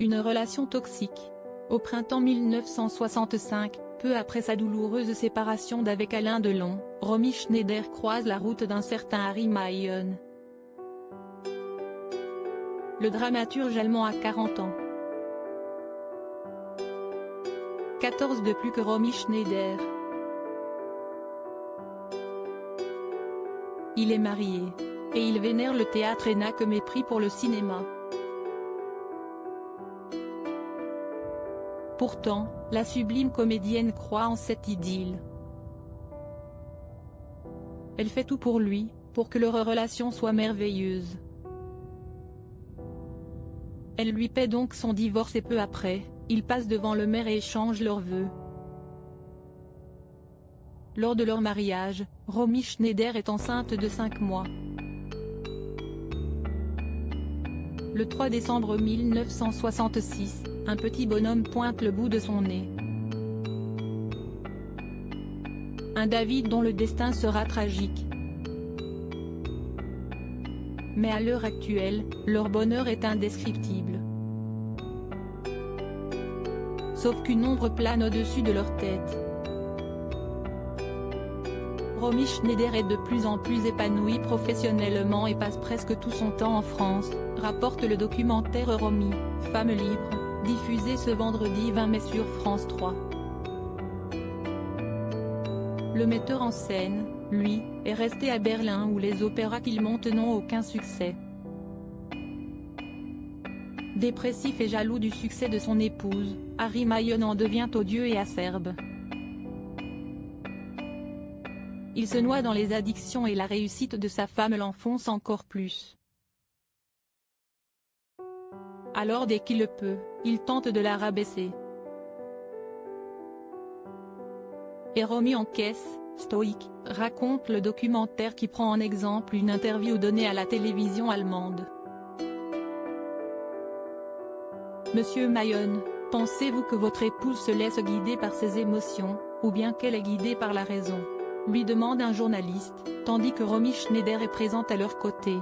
Une relation toxique. Au printemps 1965, peu après sa douloureuse séparation d'avec Alain Delon, Romy Schneider croise la route d'un certain Harry Mayonne. Le dramaturge allemand a 40 ans. 14 de plus que Romy Schneider. Il est marié. Et il vénère le théâtre et n'a que mépris pour le cinéma. Pourtant, la sublime comédienne croit en cette idylle. Elle fait tout pour lui, pour que leur relation soit merveilleuse. Elle lui paie donc son divorce et peu après, ils passent devant le maire et échangent leurs vœux. Lors de leur mariage, Romy Schneider est enceinte de 5 mois. Le 3 décembre 1966, un petit bonhomme pointe le bout de son nez. Un David dont le destin sera tragique. Mais à l'heure actuelle, leur bonheur est indescriptible. Sauf qu'une ombre plane au-dessus de leur tête. Romy Schneider est de plus en plus épanouie professionnellement et passe presque tout son temps en France, rapporte le documentaire Romy, femme libre, diffusé ce vendredi 20 mai sur France 3. Le metteur en scène, lui, est resté à Berlin où les opéras qu'il monte n'ont aucun succès. Dépressif et jaloux du succès de son épouse, Harry Mayonne en devient odieux et acerbe. Il se noie dans les addictions et la réussite de sa femme l'enfonce encore plus. Alors dès qu'il le peut, il tente de la rabaisser. Et Romy encaisse, stoïque, raconte le documentaire qui prend en exemple une interview donnée à la télévision allemande. Monsieur Mayonne, pensez-vous que votre épouse se laisse guider par ses émotions, ou bien qu'elle est guidée par la raison ? Lui demande un journaliste, tandis que Romy Schneider est présente à leur côté.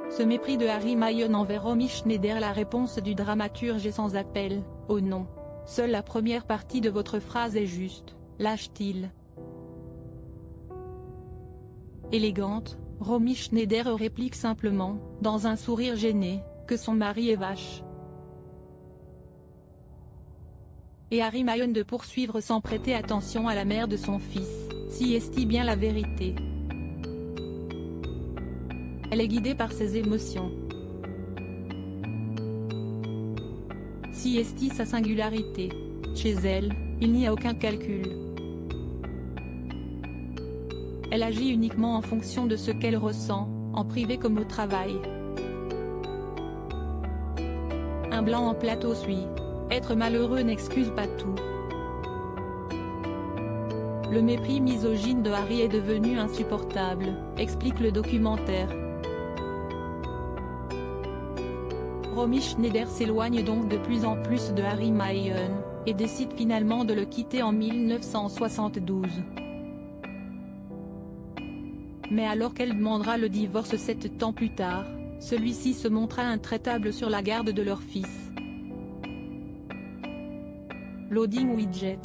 Ce mépris de Harry Mayonne envers Romy Schneider. La réponse du dramaturge est sans appel, « Oh non. Seule la première partie de votre phrase est juste », lâche-t-il. Élégante, Romy Schneider réplique simplement, dans un sourire gêné, que son mari est vache. Et Harry Mayonne de poursuivre sans prêter attention à la mère de son fils, si est-il bien la vérité. Elle est guidée par ses émotions. Si est-il sa singularité. Chez elle, il n'y a aucun calcul. Elle agit uniquement en fonction de ce qu'elle ressent, en privé comme au travail. Un blanc en plateau suit. Être malheureux n'excuse pas tout. Le mépris misogyne de Harry est devenu insupportable, explique le documentaire. Romy Schneider s'éloigne donc de plus en plus de Harry Mayonne, et décide finalement de le quitter en 1972. Mais alors qu'elle demandera le divorce 7 ans plus tard, celui-ci se montra intraitable sur la garde de leur fils. Loading widget.